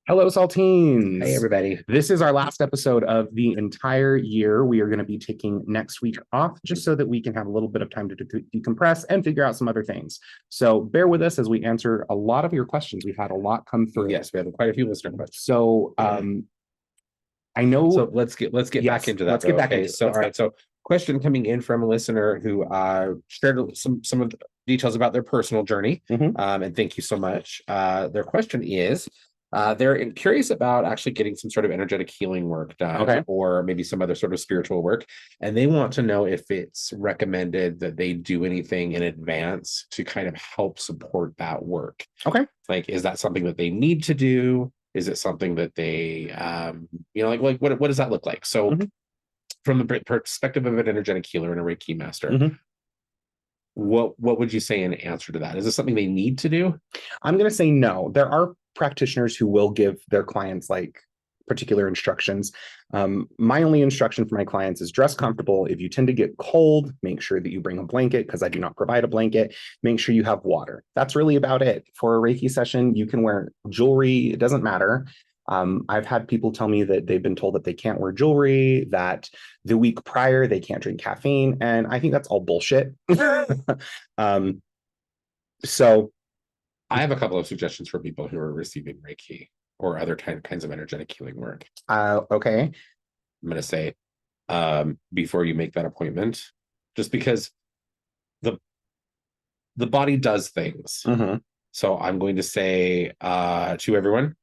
Hello, Saltines. Hey, everybody. This is our last episode of the entire year. We are going to be taking next week off just so that we can have a little bit of time to decompress and figure out some other things. So bear with us as we answer a lot of your questions. We've had a lot come through. Yes, we have quite a few listener questions. So I know. So let's get back into that. Let's get back into it. So all right. So question coming in from a listener who shared some of the details about their personal journey. And thank you so much. Their question is. They're curious about actually getting some sort of energetic healing work done, or maybe some other sort of spiritual work. And they want to know if it's recommended that they do anything in advance to kind of help support that work. Okay. Like, is that something that they need to do? Is it something that they, like what does that look like? So from the perspective of an energetic healer and a Reiki master, what would you say in answer to that? Is this something they need to do? I'm going to say no. There are practitioners who will give their clients like particular instructions. My only instruction for my clients is dress comfortable. If you tend to get cold, make sure that you bring a blanket because I do not provide a blanket. Make sure you have water. That's really about it. For a Reiki session, you can wear jewelry. It doesn't matter. I've had people tell me that they've been told that they can't wear jewelry, that the week prior they can't drink caffeine. And I think that's all bullshit. So I have a couple of suggestions for people who are receiving Reiki or other kinds of energetic healing work. Okay. I'm going to say, before you make that appointment, just because the body does things. So I'm going to say to everyone,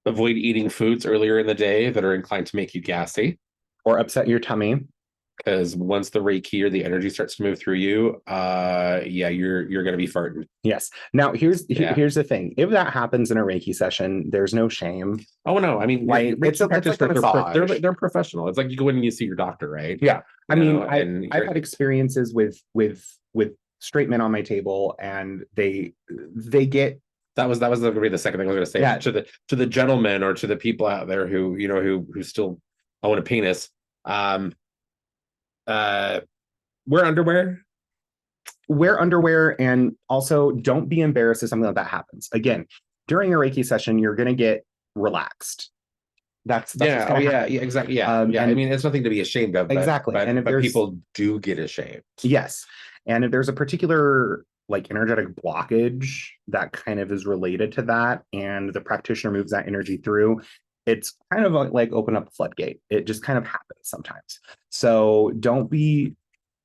avoid eating foods earlier in the day that are inclined to make you gassy or upset your tummy. Because once the Reiki or the energy starts to move through you, you're going to be farting. Yes. Now here's the thing. If that happens in a Reiki session, there's no shame. Oh no, I mean, like it's like they're professional. It's like you go in and you see your doctor, right? Yeah. I mean, I've had experiences with straight men on my table, and they get. That was going to be the second thing I was going to say. Yeah. To the gentlemen or to the people out there who still own a penis. Wear underwear. And also don't be embarrassed if something like that happens. Again, during a Reiki session, you're going to get relaxed. That's exactly. I mean, it's nothing to be ashamed of. Exactly. But people do get ashamed. Yes. And if there's a particular like energetic blockage that kind of is related to that, and the practitioner moves that energy through, it's kind of like open up a floodgate. It just kind of happens sometimes. So don't be,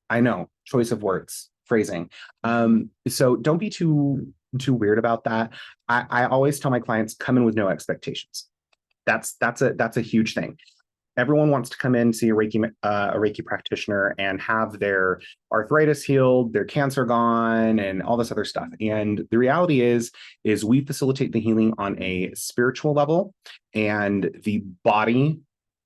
I know, choice of words, phrasing. So don't be too weird about that. I always tell my clients, come in with no expectations. That's a huge thing. Everyone wants to come in, see a Reiki practitioner and have their arthritis healed, their cancer gone, and all this other stuff. And the reality is we facilitate the healing on a spiritual level, and the body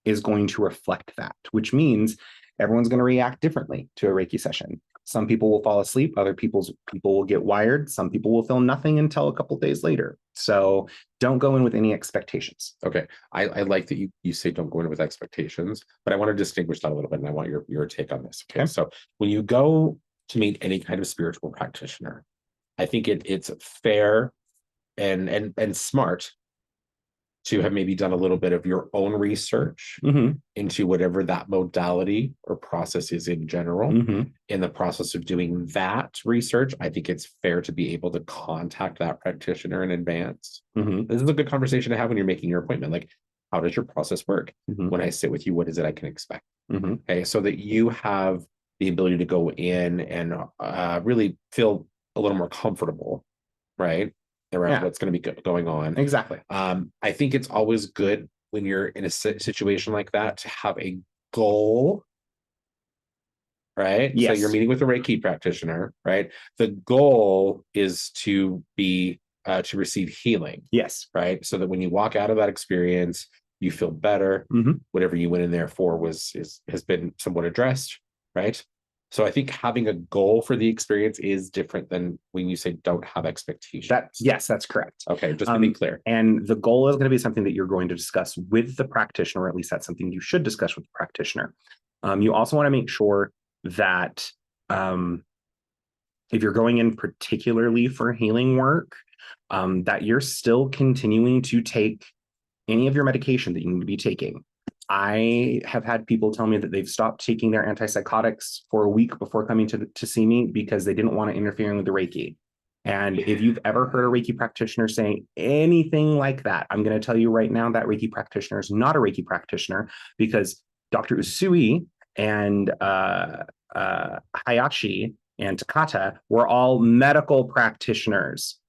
is going to reflect that, which means everyone's going to react differently to a Reiki session. Some people will fall asleep. Other people will get wired. Some people will feel nothing until a couple of days later. So don't go in with any expectations. Okay. I like that you say don't go in with expectations, but I want to distinguish that a little bit, and I want your take on this. Okay. So when you go to meet any kind of spiritual practitioner, I think it's fair and smart to have maybe done a little bit of your own research into whatever that modality or process is in general. In the process of doing that research, I think it's fair to be able to contact that practitioner in advance. This is a good conversation to have when you're making your appointment. Like, how does your process work? When I sit with you, what is it I can expect? Okay, so that you have the ability to go in and really feel a little more comfortable, right? Around what's going to be going on. Exactly. I think it's always good when you're in a situation like that to have a goal, right? Yes. So you're meeting with a Reiki practitioner, right? The goal is to be to receive healing. Yes. Right. So that when you walk out of that experience, you feel better. Whatever you went in there for has been somewhat addressed, right? So I think having a goal for the experience is different than when you say don't have expectations. Yes, that's correct. Okay, just to be clear. And the goal is going to be something that you're going to discuss with the practitioner, or at least that's something you should discuss with the practitioner. You also want to make sure that if you're going in particularly for healing work, that you're still continuing to take any of your medication that you need to be taking. I have had people tell me that they've stopped taking their antipsychotics for a week before coming to see me because they didn't want to interfere with the Reiki. And if you've ever heard a Reiki practitioner saying anything like that, I'm going to tell you right now that Reiki practitioner is not a Reiki practitioner, because Dr. Usui and Hayashi and Takata were all medical practitioners.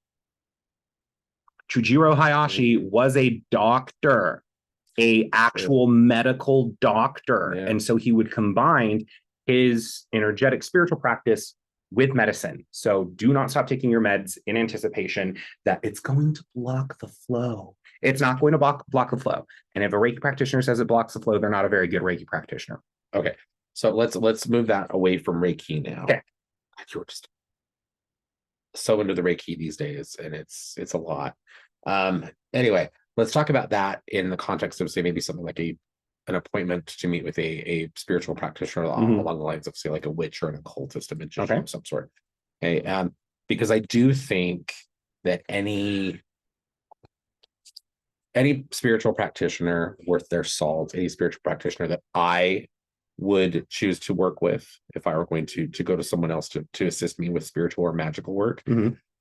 Chujiro Hayashi was a doctor, a actual medical doctor. Yeah. And so he would combine his energetic spiritual practice with medicine. So do not stop taking your meds in anticipation that it's going to block the flow. It's not going to block the flow. And if a Reiki practitioner says it blocks the flow, they're not a very good Reiki practitioner. Okay. So let's move that away from Reiki now. Okay. You're just so into the Reiki these days, and it's a lot. Anyway, let's talk about that in the context of, say, maybe something like an appointment to meet with a spiritual practitioner along the lines of, say, like a witch or an occultist, a magician of some sort. Okay. Because I do think that any spiritual practitioner worth their salt, any spiritual practitioner that I would choose to work with, if I were going to go to someone else to assist me with spiritual or magical work,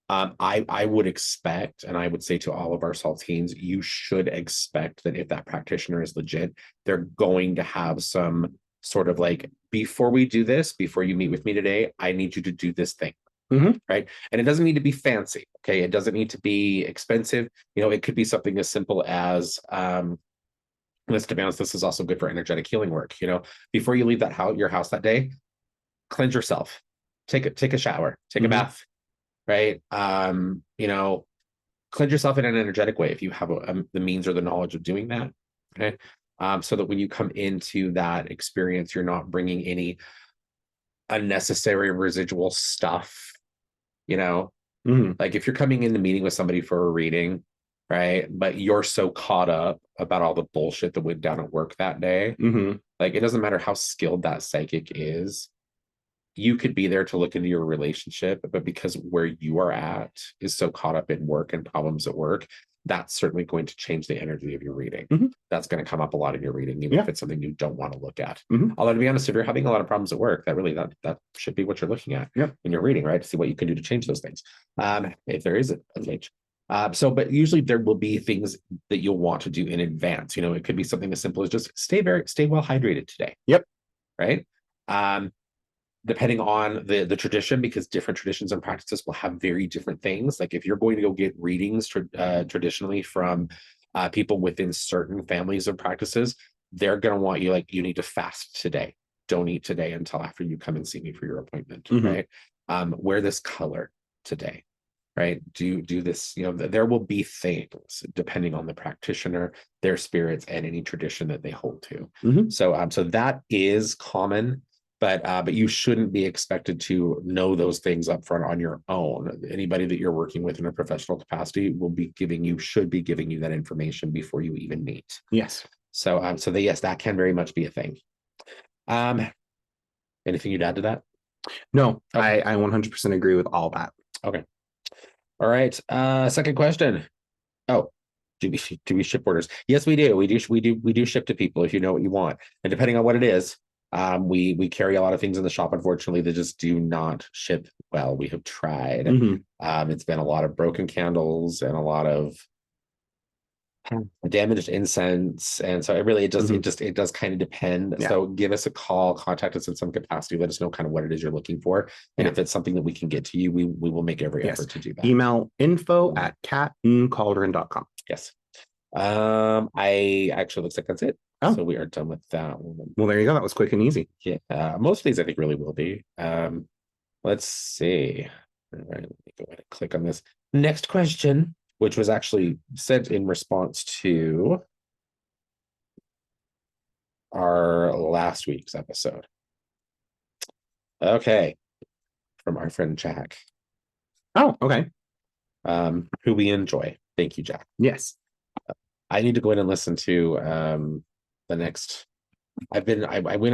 I would expect, and I would say to all of our Saltines, you should expect that if that practitioner is legit, they're going to have some sort of like, before we do this, before you meet with me today, I need you to do this thing. Right. And it doesn't need to be fancy. Okay. It doesn't need to be expensive. It could be something as simple as, let's be honest, this is also good for energetic healing work. Before you leave your house that day, cleanse yourself, take a shower, take a bath, right? Cleanse yourself in an energetic way if you have the means or the knowledge of doing that. Okay. So that when you come into that experience, you're not bringing any unnecessary residual stuff, like if you're coming in the meeting with somebody for a reading, right? But you're so caught up about all the bullshit that went down at work that day. Like, it doesn't matter how skilled that psychic is. You could be there to look into your relationship, but because where you are at is so caught up in work and problems at work, that's certainly going to change the energy of your reading. That's going to come up a lot in your reading, even if it's something you don't want to look at. Although, to be honest, if you're having a lot of problems at work, that should be what you're looking at in your reading, right? To see what you can do to change those things. If there is a change. But usually there will be things that you'll want to do in advance. It could be something as simple as just stay well hydrated today. Right. Depending on the tradition, because different traditions and practices will have very different things. Like if you're going to go get readings traditionally from people within certain families of practices, they're going to want you, like, you need to fast today. Don't eat today until after you come and see me for your appointment, right? Wear this color today, right? Do this, there will be things depending on the practitioner, their spirits, and any tradition that they hold to. So that is common. But you shouldn't be expected to know those things up front on your own. Anybody that you're working with in a professional capacity should be giving you that information before you even meet. Yes. So yes, that can very much be a thing. Anything you'd add to that? No, okay. I 100% agree with all that. Okay. All right. Second question. Oh, do we ship orders? Yes, we do. We do ship to people if you know what you want, and depending on what it is. We carry a lot of things in the shop, unfortunately, that just do not ship well. We have tried. It's been a lot of broken candles and a lot of damaged incense, and so it does kind of depend. So give us a call, contact us in some capacity, let us know kind of what it is you're looking for, and if it's something that we can get to you, we will make every effort to do that. Email info@catandcauldron.com. Yes. I actually looks like that's it. So we are done with that one. Well, there you go. That was quick and easy. Yeah. Most of these I think really will be. Let's see. All right, let me go ahead and click on this next question, which was actually sent in response to our last week's episode. Okay. From our friend Jack. Oh, okay. Who we enjoy. Thank you, Jack. Yes. I need to go in and listen to the next I went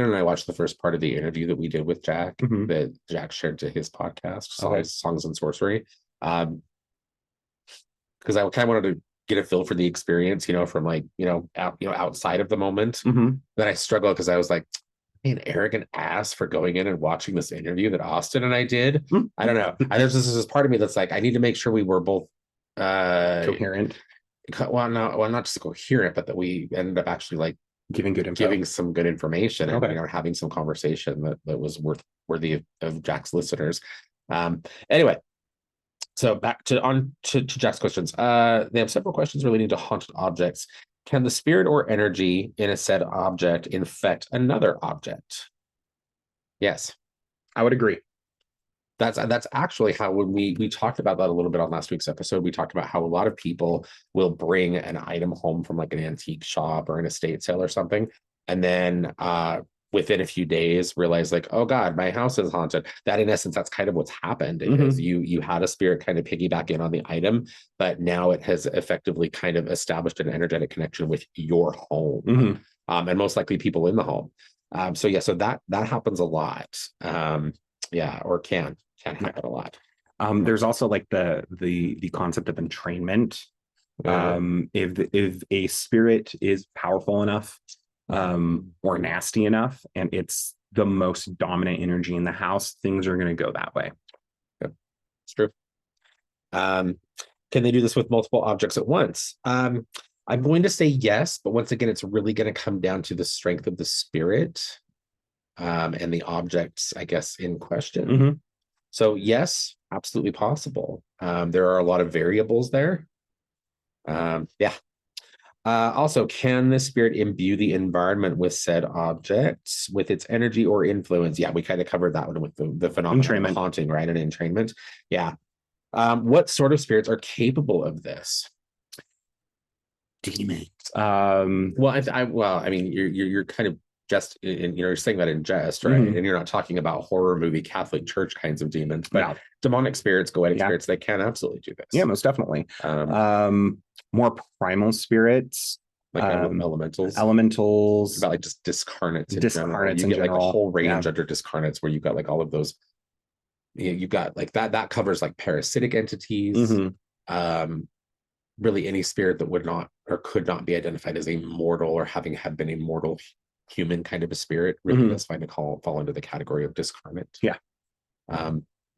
in and I watched the first part of the interview that we did with Jack, Mhm. that Jack shared to his podcast, Okay. Songs and Sorcery. Because I kind of wanted to get a feel for the experience, from like, outside of the moment. Mhm. Then I struggled because I was like, an arrogant ass for going in and watching this interview that Austin and I did. Mhm. I don't know. There's this part of me that's like, I need to make sure we were both Coherent, well, no, well, not just coherent, but that we ended up actually like giving good info. giving some good information and Okay. having some conversation that was worthy of Jack's listeners. Anyway, so back to Jack's questions. They have several questions relating to haunted objects. Can the spirit or energy in a said object infect another object? Yes. I would agree. That's actually how, when we talked about that a little bit on last week's episode, we talked about how a lot of people will bring an item home from like an antique shop or an estate sale or something, and then within a few days realize like, oh God, my house is haunted. That in essence, that's kind of what's happened, is you had a spirit kind of piggyback in on the item, but now it has effectively kind of established an energetic connection with your home, and most likely people in the home. So that happens a lot. Or can happen a lot. There's also like the concept of entrainment. If a spirit is powerful enough or nasty enough, and it's the most dominant energy in the house, things are going to go that way. It's true. Can they do this with multiple objects at once? I'm going to say yes, but once again, it's really going to come down to the strength of the spirit and the objects, I guess, in question. So yes, absolutely possible. There are a lot of variables there. Also, can the spirit imbue the environment with said objects, with its energy or influence? Yeah, we kind of covered that one with the phenomenon of haunting, right? And entrainment. Yeah. What sort of spirits are capable of this? Demons. I mean, you're kind of just you're saying that in jest, right? And you're not talking about horror movie Catholic Church kinds of demons, but demonic spirits, goetic spirits, they can absolutely do this. Yeah, most definitely. More primal spirits, like elementals. About like just discarnates. Discarnates you get like a whole range under discarnates where you've got like all of those. You've got like that covers like parasitic entities. Really any spirit that would not or could not be identified as a mortal or having had been a mortal human kind of a spirit really does fall into the category of discarnate.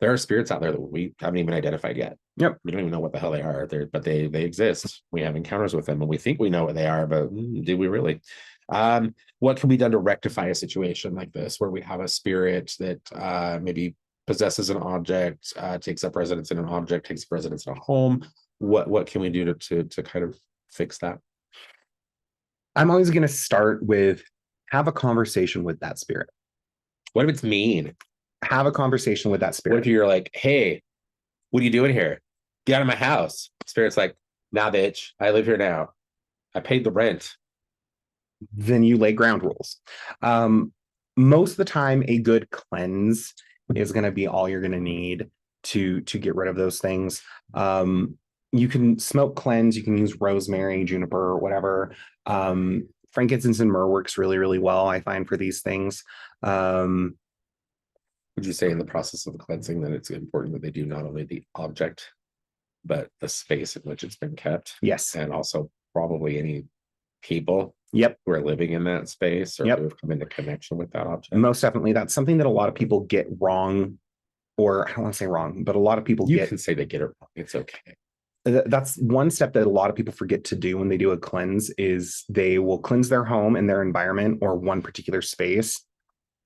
There are spirits out there that we haven't even identified yet. We don't even know what the hell they are there, but they exist. We have encounters with them and we think we know what they are, but do we really? What can be done to rectify a situation like this where we have a spirit that maybe possesses an object, takes up residence in an object, takes up residence in a home? What can we do to kind of fix that? I'm always going to start with have a conversation with that spirit. What if it's mean? Have a conversation with that spirit. What if you're like, hey, what are you doing here? Get out of my house. Spirit's like, nah, bitch, I live here now. I paid the rent. Then you lay ground rules. Most of the time, a good cleanse is going to be all you're going to need to get rid of those things. You can smoke cleanse. You can use rosemary, juniper, whatever. Frankincense and myrrh works really, really well, I find, for these things. Would you say in the process of cleansing that it's important that they do not only the object, but the space in which it's been kept? Yes. And also probably any people who are living in that space or who have come into connection with that object? Most definitely. That's something that a lot of people get wrong, or I don't want to say wrong, but a lot of people you can say they get it wrong. It's okay. That's one step that a lot of people forget to do when they do a cleanse is they will cleanse their home and their environment or one particular space,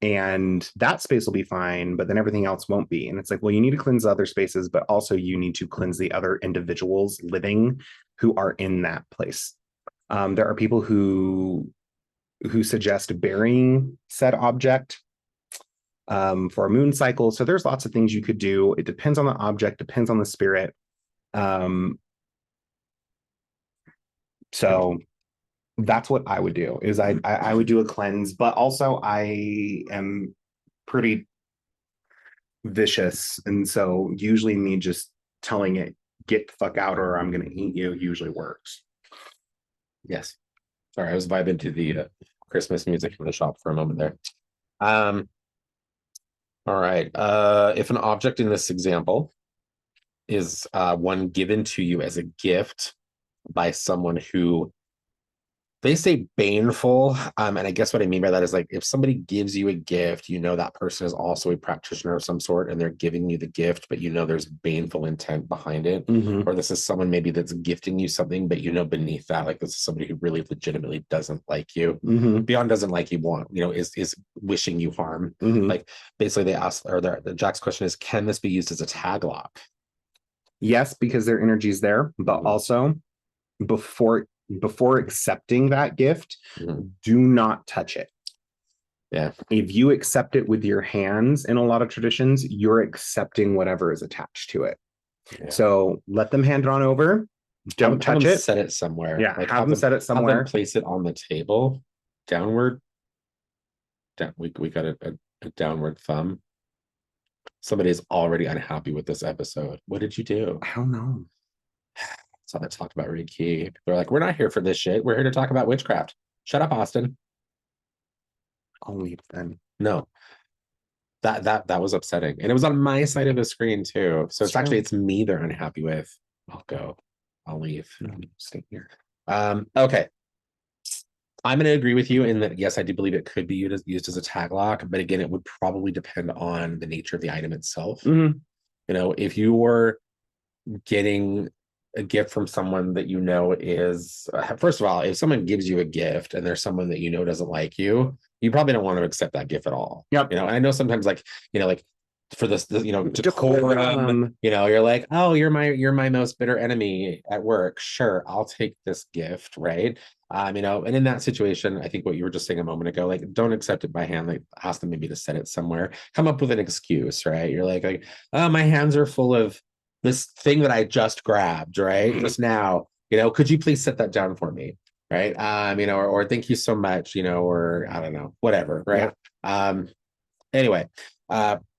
and that space will be fine, but then everything else won't be. And it's like, well, you need to cleanse other spaces, but also you need to cleanse the other individuals living who are in that place. There are people who suggest burying said object for a moon cycle. So there's lots of things you could do. It depends on the object, depends on the spirit. So that's what I would do is I would do a cleanse, but also I am pretty vicious. And so usually me just telling it, get the fuck out or I'm going to eat you usually works. Yes. Sorry, I was vibing to the Christmas music in the shop for a moment there. Um, all right. If an object in this example is one given to you as a gift by someone who they say baneful. And I guess what I mean by that is like if somebody gives you a gift, you know that person is also a practitioner of some sort and they're giving you the gift, but you know there's baneful intent behind it. Mhm. Or this is someone maybe that's gifting you something, but you know beneath that, like this is somebody who really legitimately doesn't like you. Mhm. Beyond doesn't like you want, is wishing you harm. Mhm. Like basically they ask, or the Jack's question is, can this be used as a tag lock? Yes, because their energy is there, but Mhm. also before accepting that gift, Mhm. do not touch it. Yeah. If you accept it with your hands in a lot of traditions, you're accepting whatever is attached to it. Yeah. So let them hand it on over. Don't Have touch them it. set it somewhere. Yeah, Like have them set it have them somewhere. place it on the table, downward. Down. We got a downward thumb. Somebody's already unhappy with this episode. What did you do? I don't know. So I talked about Reiki. They're like, we're not here for this shit. We're here to talk about witchcraft. Shut up, Austin. I'll leave then. No, that was upsetting, and it was on my side of the screen too. So it's actually it's me they're unhappy with. I'll go. I'll leave. Stay here. Okay. I'm going to agree with you in that, yes, I do believe it could be used as a tag lock, but again, it would probably depend on the nature of the item itself. Mhm. If you were getting a gift from someone that you know is, first of all, if someone gives you a gift and there's someone that you know doesn't like you probably don't want to accept that gift at all. Yep. And I know sometimes like for this, decorum, Decorum. you're like, oh, you're my most bitter enemy at work. Sure, I'll take this gift, right? And in that situation, I think what you were just saying a moment ago, like, don't accept it by hand. Like, ask them maybe to set it somewhere. Come up with an excuse, right? You're like, oh, my hands are full of this thing that I just grabbed, right? Just now. Could you please set that down for me? Right. Or thank you so much, or I don't know, whatever, right? Anyway,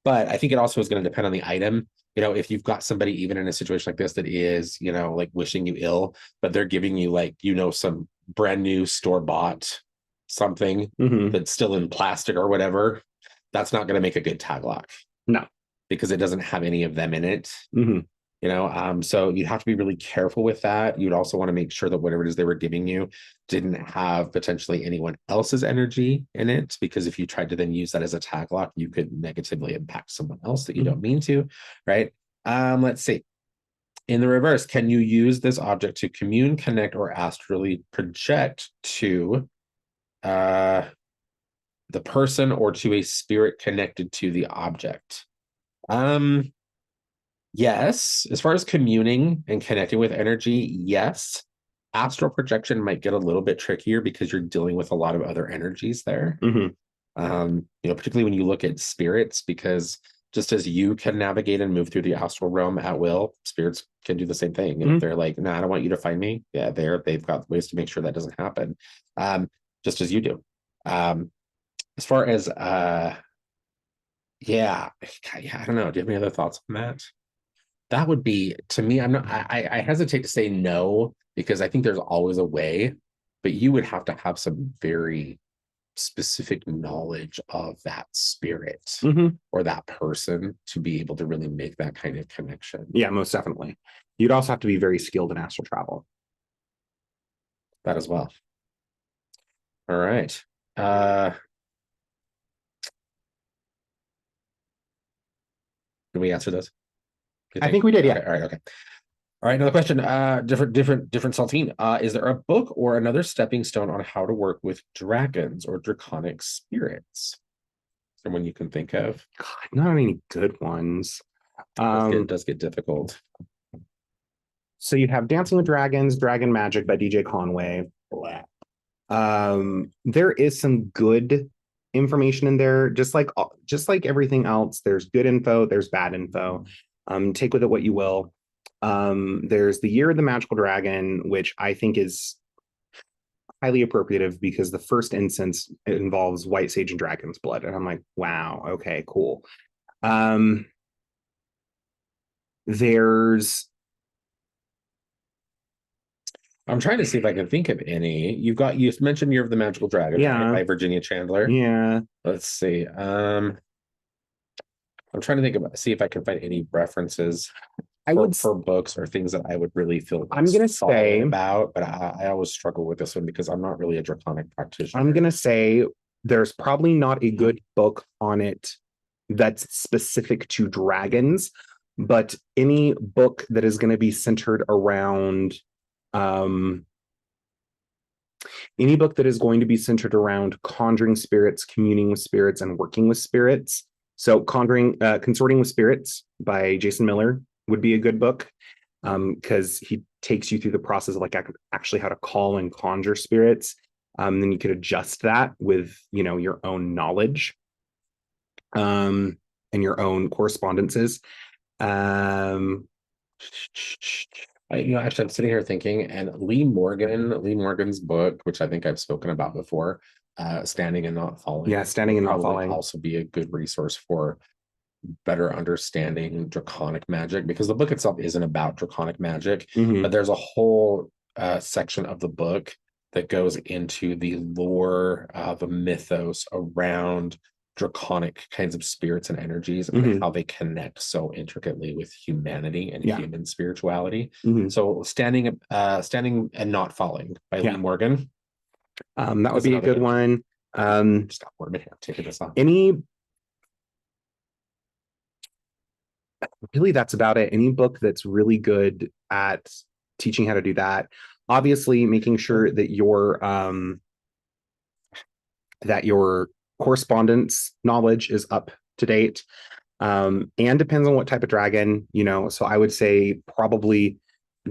but I think it also is going to depend on the item. If you've got somebody even in a situation like this that is, like wishing you ill, but they're giving you like, some brand new store-bought something Mhm. that's still in plastic or whatever, that's not going to make a good tag lock. No. Because it doesn't have any of them in it. Mhm. So you have to be really careful with that. You'd also want to make sure that whatever it is they were giving you didn't have potentially anyone else's energy in it, because if you tried to then use that as a tag lock, you could negatively impact someone else that you don't mean to, right? Let's see. In the reverse, can you use this object to commune, connect, or astrally project to the person or to a spirit connected to the object? Yes, as far as communing and connecting with energy, yes. Astral projection might get a little bit trickier because you're dealing with a lot of other energies there. Mhm. Particularly when you look at spirits, because just as you can navigate and move through the astral realm at will, spirits can do the same thing. And if they're like, no, I don't want you to find me, yeah, they've got ways to make sure that doesn't happen. Just as you do. As far as yeah, I don't know. Do you have any other thoughts on that? That would be, to me, I'm not, I hesitate to say no, because I think there's always a way, but you would have to have some very specific knowledge of that spirit Mhm. or that person to be able to really make that kind of connection. Yeah, most definitely. You'd also have to be very skilled in astral travel. That as well. All right. Did we answer this? I think we did, yeah. Okay, all right, okay. All right, another question. Different Saltine. Is there a book or another stepping stone on how to work with dragons or draconic spirits? Is there one you can think of? God, not any good ones. It does get difficult. So you have Dancing with Dragons, Dragon Magic by DJ Conway. There is some good information in there, just like everything else. There's good info, there's bad info. Take with it what you will. There's the Year of the Magical Dragon, which I think is highly appropriative because the first instance involves white sage and dragon's blood, and I'm like, wow, okay, cool. There's I'm trying to see if I can think of any. You mentioned Year of the Magical Dragon, right? Yeah, By Virginia Chandler. yeah. Let's see. I'm trying to think about see if I can find any references I would. for books or things that I would really feel I'm gonna solid say. about, but I always struggle with this one because I'm not really a draconic practitioner. I'm gonna say there's probably not a good book on it that's specific to dragons, but any book that is going to be centered around um, any book that is going to be centered around conjuring spirits, communing with spirits, and working with spirits. So, Consorting with Spirits by Jason Miller would be a good book because he takes you through the process of like actually how to call and conjure spirits. Then you could adjust that with your own knowledge and your own correspondences. Um, Actually, I'm sitting here thinking, and Lee Morgan's book, which I think I've spoken about before, Standing and Not Falling. Yeah, Standing and Not Falling. Also be a good resource for better understanding draconic magic, because the book itself isn't about draconic magic, but there's a whole section of the book that goes into the lore, the mythos around draconic kinds of spirits and energies and how they connect so intricately with humanity and human spirituality. So Standing and Not Falling by Lee Morgan. That would be a good one. Stop for a minute, I'm taking this off. Really, that's about it. Any book that's really good at teaching how to do that. Obviously, making sure that your correspondence knowledge is up to date, and depends on what type of dragon. So I would say probably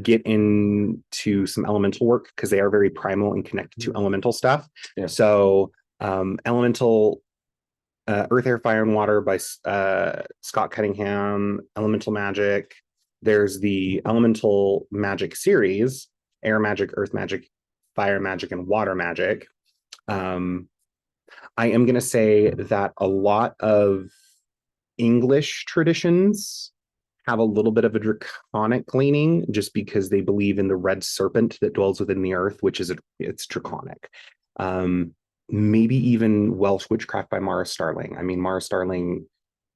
get into some elemental work because they are very primal and connected to elemental stuff. So elemental Earth, Air, Fire, and Water by Scott Cunningham, Elemental Magic. There's the Elemental Magic series, Air Magic, Earth Magic, Fire Magic, and Water Magic. I am going to say that a lot of English traditions have a little bit of a draconic leaning just because they believe in the red serpent that dwells within the earth, which is it's draconic. Maybe even Welsh Witchcraft by Mara Starling. I mean, Mara Starling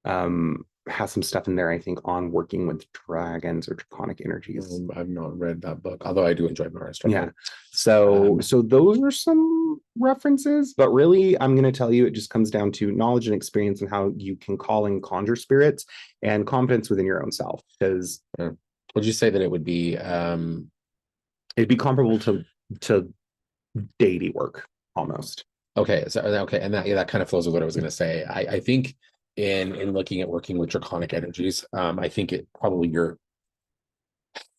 has some stuff in there, I think, on working with dragons or draconic energies. I've not read that book, although I do enjoy Mara Starling. Yeah. So those are some references, but really, I'm going to tell you, it just comes down to knowledge and experience and how you can call and conjure spirits and confidence within your own self. Because would you say that it would be it'd be comparable to deity work almost? Okay, and that kind of flows with what I was going to say. I think in looking at working with draconic energies, I think it probably you're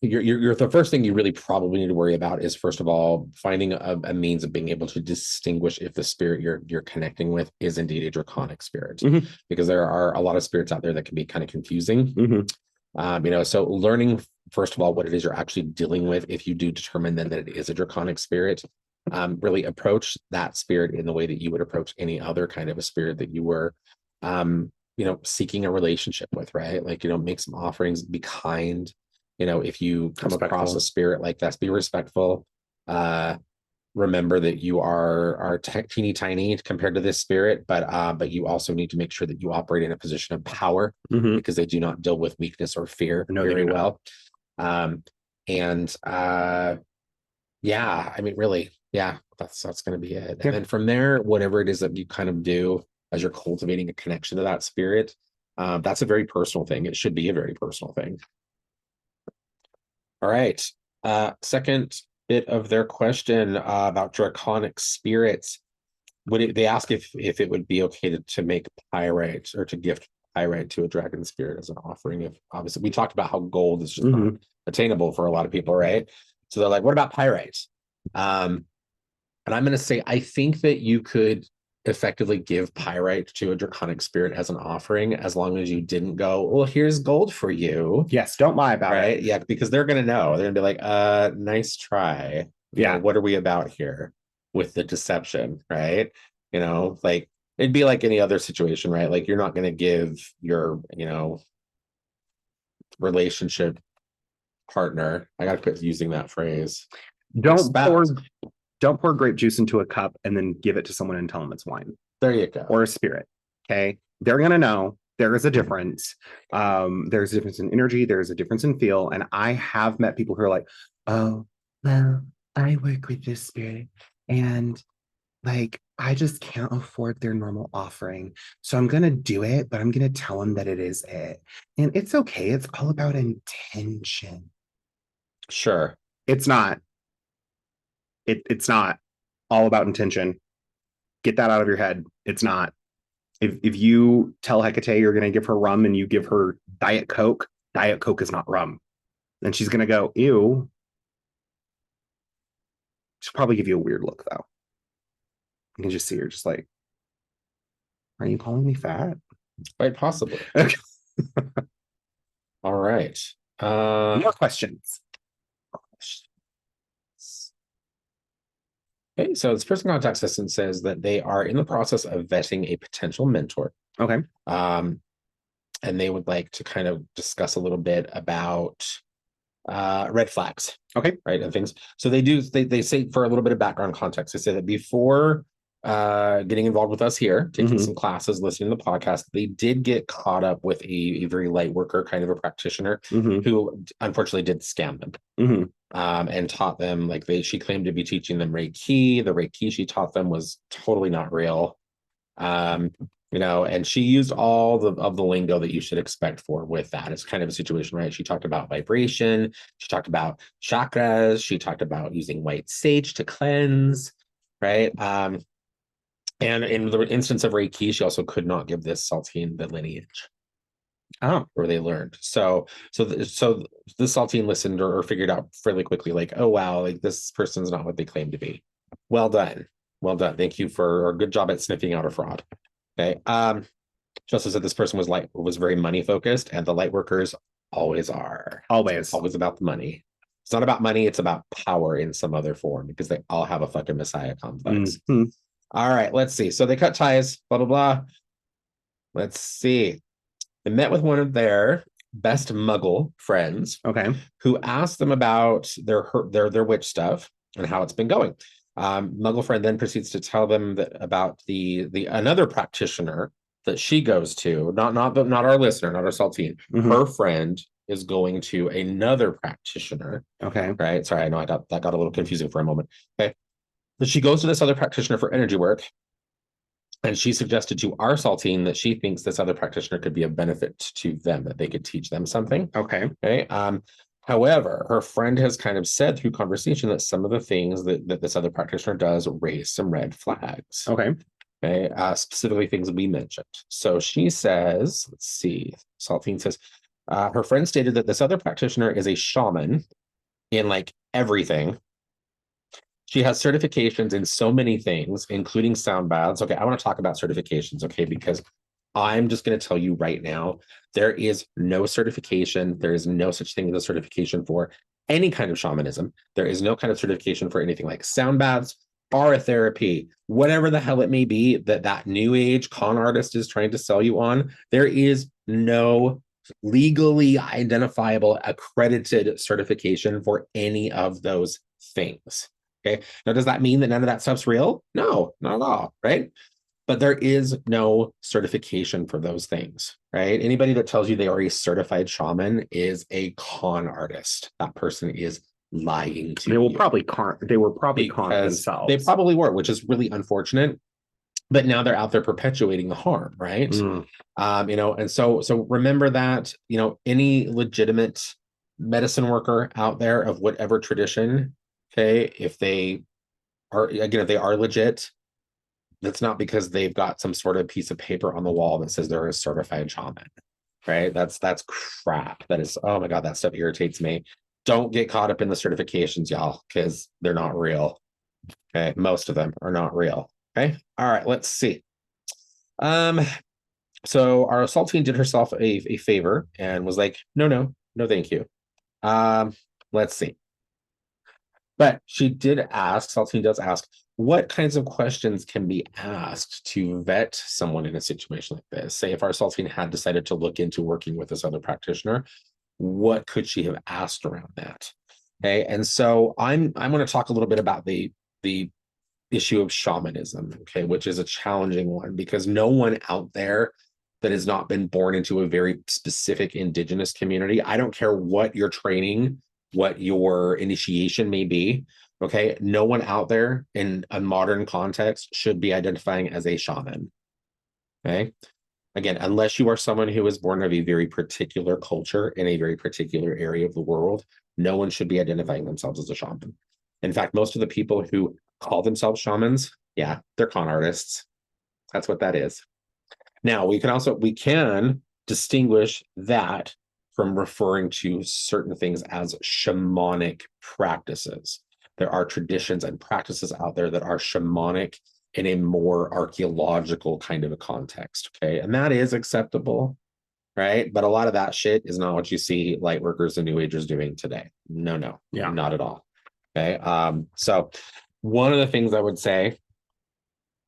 the first thing you really probably need to worry about is, first of all, finding a means of being able to distinguish if the spirit you're connecting with is indeed a draconic spirit, because there are a lot of spirits out there that can be kind of confusing. So learning, first of all, what it is you're actually dealing with, if you do determine then that it is a draconic spirit, really approach that spirit in the way that you would approach any other kind of a spirit that you were seeking a relationship with, right? Like, make some offerings, be kind. If you come across a spirit like that, be respectful. Remember that you are teeny tiny compared to this spirit, but you also need to make sure that you operate in a position of power, because they do not deal with weakness or fear very well. Yeah, I mean, really, yeah, that's going to be it. And then from there, whatever it is that you kind of do as you're cultivating a connection to that spirit, that's a very personal thing. It should be a very personal thing. All right. Second bit of their question about draconic spirits. They ask if it would be okay to make pyrite or to gift pyrite to a dragon spirit as an offering. If obviously we talked about how gold is just not attainable for a lot of people, right? So they're like, what about pyrite? And I'm going to say, I think that you could effectively give pyrite to a draconic spirit as an offering, as long as you didn't go, well, here's gold for you. Yes, don't lie about it. Yeah, because they're going to know. They're going to be like, nice try. What are we about here with the deception, right? Like, it'd be like any other situation, right? Like, you're not going to give your, relationship partner, I got to quit using that phrase. Don't pour Expect. don't pour grape juice into a cup and then give it to someone and tell them it's wine There you go. or a spirit. Okay. They're gonna know there is a difference. There's a difference in energy, there's a difference in feel. And I have met people who are like, oh, well, I work with this spirit and like I just can't afford their normal offering. So I'm gonna do it, but I'm gonna tell them that it is it. And it's okay. It's all about intention. Sure. It's not. It's not all about intention. Get that out of your head. It's not. If you tell Hecate you're gonna give her rum and you give her Diet Coke is not rum. And she's gonna go, ew. She'll probably give you a weird look though. You can just see her just like, are you calling me fat? Quite possibly. Okay. All right. More questions. Okay, so this person contacts us and says that they are in the process of vetting a potential mentor. Okay. And they would like to kind of discuss a little bit about red flags. Okay. Right. And things. So they say, for a little bit of background context, they say that before getting involved with us here, taking some classes, listening to the podcast, they did get caught up with a very light worker, kind of a practitioner who unfortunately did scam them. And taught them, like, she claimed to be teaching them Reiki. The Reiki she taught them was totally not real. And she used all of the lingo that you should expect with that. It's kind of a situation, right? She talked about vibration. She talked about chakras. She talked about using white sage to cleanse, right? And in the instance of Reiki, she also could not give this Saltine the lineage. Where they learned. So the Saltine listened or figured out fairly quickly, like, oh wow, like this person's not what they claim to be. Well done. Thank you for a good job at sniffing out a fraud. Okay. She also said this person was very money focused, and the light workers always are. It's always about the money. It's not about money, it's about power in some other form, because they all have a fucking messiah complex. All right, let's see. So they cut ties, blah blah blah. Let's see. They met with one of their best muggle friends, who asked them about their witch stuff and how it's been going. Muggle friend then proceeds to tell them about the another practitioner that she goes to, not our listener, not our Saltine. Her friend is going to another practitioner. Right. Sorry, I know that got a little confusing for a moment. Okay. But she goes to this other practitioner for energy work. And she suggested to our Saltine that she thinks this other practitioner could be of benefit to them, that they could teach them something. Okay. However, her friend has kind of said through conversation that some of the things that this other practitioner does raise some red flags. Okay. Specifically things we mentioned. So she says, let's see, Saltine says, her friend stated that this other practitioner is a shaman in like everything. She has certifications in so many things, including sound baths. Okay, I want to talk about certifications, okay, because I'm just going to tell you right now, there is no certification. There is no such thing as a certification for any kind of shamanism. There is no kind of certification for anything like sound baths, aura therapy, whatever the hell it may be that new age con artist is trying to sell you on. There is no legally identifiable accredited certification for any of those things. Okay. Now, does that mean that none of that stuff's real? No, not at all. Right. But there is no certification for those things. Right. Anybody that tells you they are a certified shaman is a con artist. That person is lying to you. They were probably con themselves. They probably were, which is really unfortunate. But now they're out there perpetuating the harm. Right. And so remember that, any legitimate medicine worker out there of whatever tradition, okay, if they are legit, that's not because they've got some sort of piece of paper on the wall that says they're a certified shaman, right? That's crap. That is, oh my God, that stuff irritates me. Don't get caught up in the certifications, y'all, because they're not real. Okay, most of them are not real. Okay, all right, let's see. So our Saltine did herself a favor and was like, no, thank you. Let's see. But she did ask, Saltine does ask, what kinds of questions can be asked to vet someone in a situation like this? Say if our Saltine had decided to look into working with this other practitioner, what could she have asked around that? Okay. And so I'm going to talk a little bit about the issue of shamanism, okay, which is a challenging one because no one out there that has not been born into a very specific indigenous community, I don't care what your training, what your initiation may be, okay, no one out there in a modern context should be identifying as a shaman. Okay. Again, unless you are someone who is born of a very particular culture in a very particular area of the world, no one should be identifying themselves as a shaman. In fact, most of the people who call themselves shamans, yeah, they're con artists. That's what that is. Now, we can distinguish that from referring to certain things as shamanic practices. There are traditions and practices out there that are shamanic in a more archaeological kind of a context, okay? And that is acceptable, right? But a lot of that shit is not what you see light workers and new agers doing today. No, Yeah. not at all. Okay. So one of the things I would say,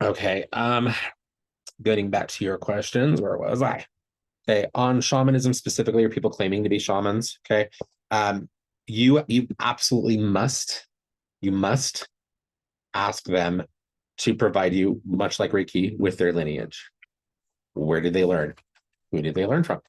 okay, getting back to your questions, where was I? Okay, on shamanism specifically, or people claiming to be shamans, okay. You absolutely you must ask them to provide you, much like Reiki, with their lineage. Where did they learn? Who did they learn from?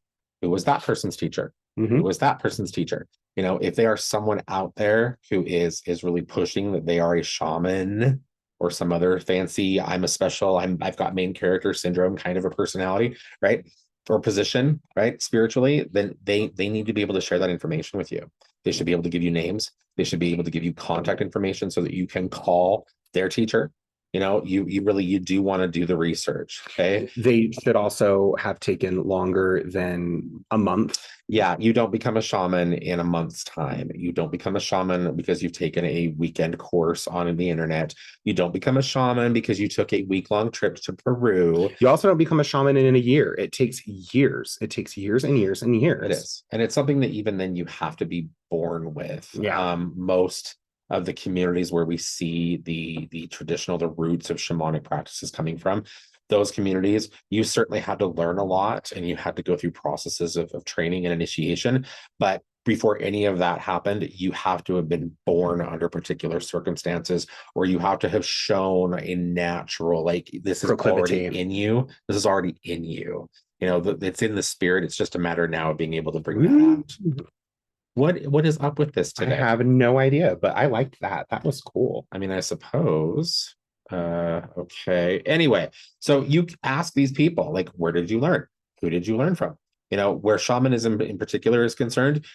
Who was that person's teacher? Who was that person's teacher? You know, if they are someone out there who is really pushing that they are a shaman or some other fancy, I've got main character syndrome kind of a personality, right? Or position, right? Spiritually, then they need to be able to share that information with you. They should be able to give you names. They should be able to give you contact information so that you can call their teacher. You know, you do want to do the research. Okay. They should also have taken longer than a month. Yeah, you don't become a shaman in a month's time. You don't become a shaman because you've taken a weekend course on the internet. You don't become a shaman because you took a week-long trip to Peru. You also don't become a shaman in a year. It takes years. It takes years and years and years. It is. And it's something that even then you have to be born with. Yeah. Most of the communities where we see the traditional, the roots of shamanic practices coming from, those communities, you certainly had to learn a lot and you had to go through processes of training and initiation. But before any of that happened, you have to have been born under particular circumstances, or you have to have shown a natural, like, this is already in you. This is already in you. You know, it's in the spirit. It's just a matter now of being able to bring that out. What is up with this today? I have no idea, but I liked that. That was cool. I mean, I suppose. Okay. Anyway, so you ask these people, like, where did you learn? Who did you learn from? You know, where shamanism in particular is concerned,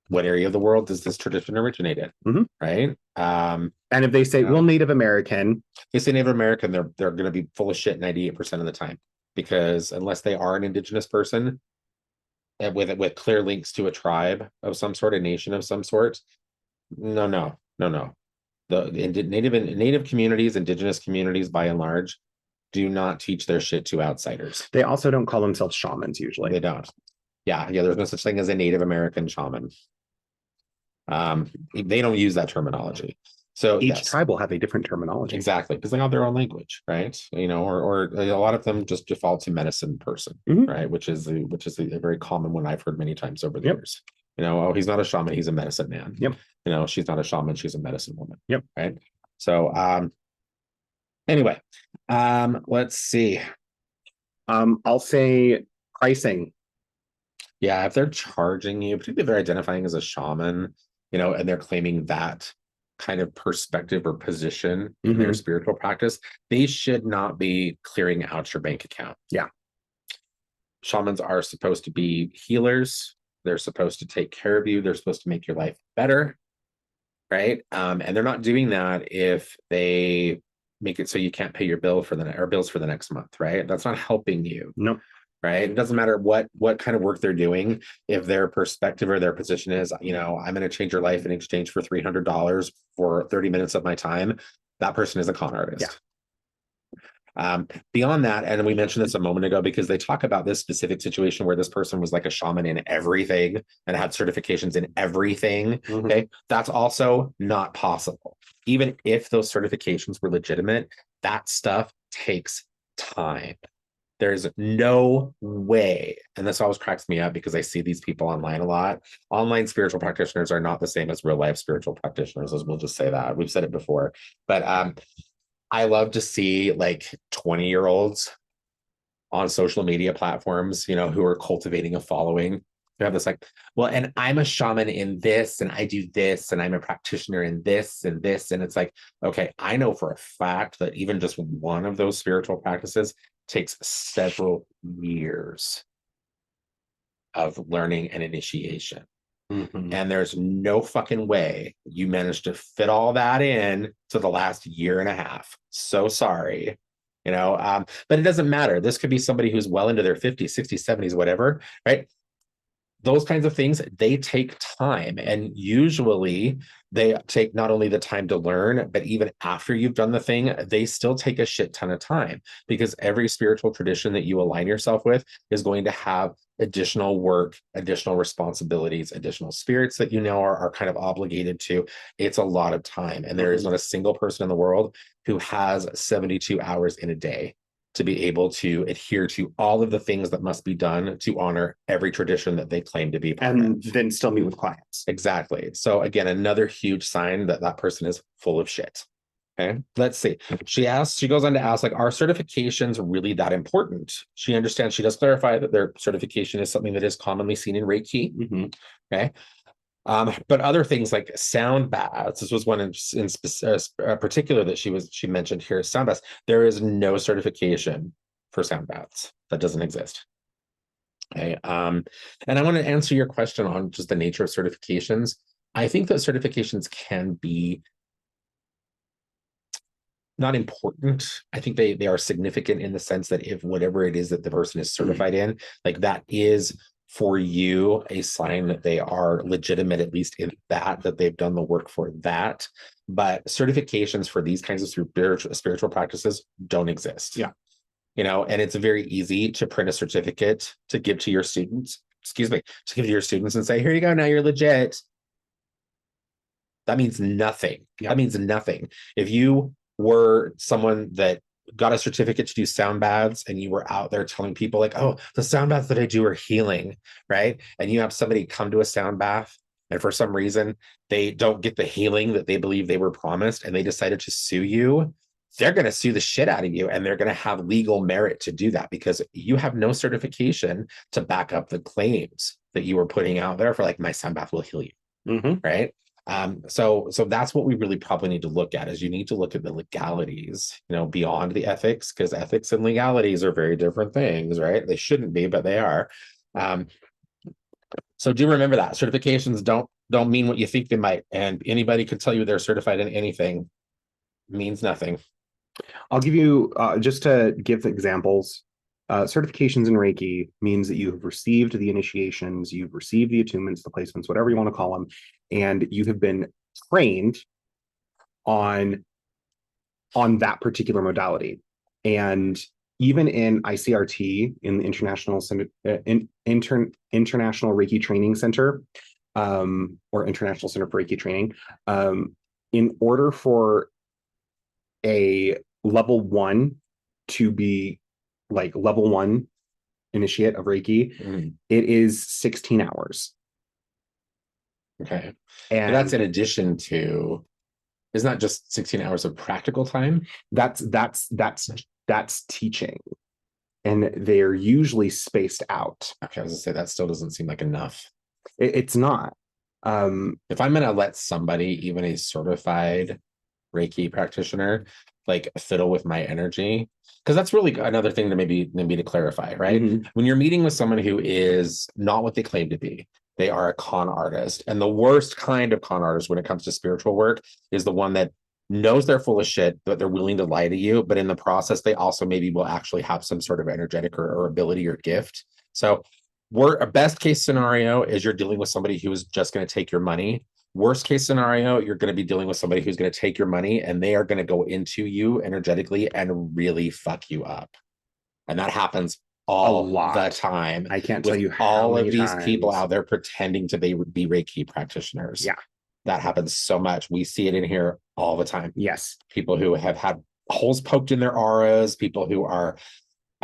what area of the world does this tradition originate in? Right. And if they say, well, Native American, they say Native American, they're going to be full of shit 98% of the time, because unless they are an indigenous person and with clear links to a tribe of some sort, a nation of some sort, no. The native communities, indigenous communities, by and large, do not teach their shit to outsiders. They also don't call themselves shamans usually. They don't. Yeah. There's no such thing as a Native American shaman. They don't use that terminology. So each tribe will have a different terminology. Exactly, because they have their own language, right? You know, or a lot of them just default to medicine person, right? Which is a very common one I've heard many times over the years. You know, oh, he's not a shaman, he's a medicine man. You know, she's not a shaman, she's a medicine woman. Right. So anyway, let's see. I'll say pricing. Yeah, if they're charging you, particularly if they're identifying as a shaman, you know, and they're claiming that kind of perspective or position in their spiritual practice, they should not be clearing out your bank account. Yeah. Shamans are supposed to be healers. They're supposed to take care of you. They're supposed to make your life better. Right. And they're not doing that if they make it so you can't pay your bills for the next month. Right. That's not helping you. No. Right. It doesn't matter what kind of work they're doing. If their perspective or their position is, you know, I'm going to change your life in exchange for $300 for 30 minutes of my time, that person is a con artist. Yeah. Beyond that, and we mentioned this a moment ago because they talk about this specific situation where this person was like a shaman in everything and had certifications in everything. Okay. That's also not possible. Even if those certifications were legitimate, that stuff takes time. There's no way. And this always cracks me up because I see these people online a lot. Online spiritual practitioners are not the same as real life spiritual practitioners, as we'll just say that. We've said it before. But I love to see like 20-year-olds on social media platforms, who are cultivating a following. You have this like, well, and I'm a shaman in this, and I do this, and I'm a practitioner in this and this. And it's like, okay, I know for a fact that even just one of those spiritual practices takes several years of learning and initiation. Mhm. And there's no fucking way you managed to fit all that in to the last year and a half. So sorry. But it doesn't matter. This could be somebody who's well into their 50s, 60s, 70s, whatever, right? Those kinds of things, they take time. And usually they take not only the time to learn, but even after you've done the thing, they still take a shit ton of time, because every spiritual tradition that you align yourself with is going to have additional work, additional responsibilities, additional spirits that are kind of obligated to. It's a lot of time. And there is not a single person in the world who has 72 hours in a day to be able to adhere to all of the things that must be done to honor every tradition that they claim to be part And of. then still meet with clients. Exactly. So again, another huge sign that that person is full of shit. Okay, let's see. She goes on to ask, like, are certifications really that important? She understands, she does clarify that their certification is something that is commonly seen in Reiki. Mhm. Okay. But other things like sound baths, this was one in particular that she mentioned here, sound baths. There is no certification for sound baths. That doesn't exist. Okay. And I want to answer your question on just the nature of certifications. I think that certifications can be not important. I think they are significant in the sense that if whatever it is that the person is certified in, like that is for you a sign that they are legitimate, at least in that they've done the work for that. But certifications for these kinds of spiritual practices don't exist. Yeah. And it's very easy to print a certificate to give to your students, to give to your students and say, here you go, now you're legit. That means nothing. Yeah. That means nothing. If you were someone that got a certificate to do sound baths and you were out there telling people like, oh, the sound baths that I do are healing, right? And you have somebody come to a sound bath and for some reason they don't get the healing that they believe they were promised and they decided to sue you, they're going to sue the shit out of you and they're going to have legal merit to do that because you have no certification to back up the claims that you were putting out there for like, my sound bath will heal you, right? So that's what we really probably need to look at is you need to look at the legalities, beyond the ethics, because ethics and legalities are very different things, right? They shouldn't be, but they are. So do remember that certifications don't mean what you think they might, and anybody could tell you they're certified in anything. It means nothing. I'll give you just to give examples. Certifications in Reiki means that you have received the initiations, you've received the attunements, the placements, whatever you want to call them, and you have been trained on that particular modality. And even in ICRT, in the International Reiki Training Center, or International Center for Reiki Training, in order for a level 1 to be like level 1 initiate of Reiki, it is 16 hours. Okay. And that's in addition to, it's not just 16 hours of practical time. That's teaching. And they're usually spaced out. Okay, I was gonna say that still doesn't seem like enough. It's not. If I'm gonna let somebody, even a certified Reiki practitioner, like fiddle with my energy, because that's really another thing to maybe to clarify, right? When you're meeting with someone who is not what they claim to be, they are a con artist. And the worst kind of con artist when it comes to spiritual work is the one that knows they're full of shit, but they're willing to lie to you. But in the process, they also maybe will actually have some sort of energetic or ability or gift. So a best case scenario is you're dealing with somebody who is just going to take your money. Worst case scenario, you're going to be dealing with somebody who's going to take your money and they are going to go into you energetically and really fuck you up. And that happens all the time. I can't tell you how all of these times. people out there pretending to be Reiki practitioners. Yeah. That happens so much. We see it in here all the time. Yes. People who have had holes poked in their auras, people who are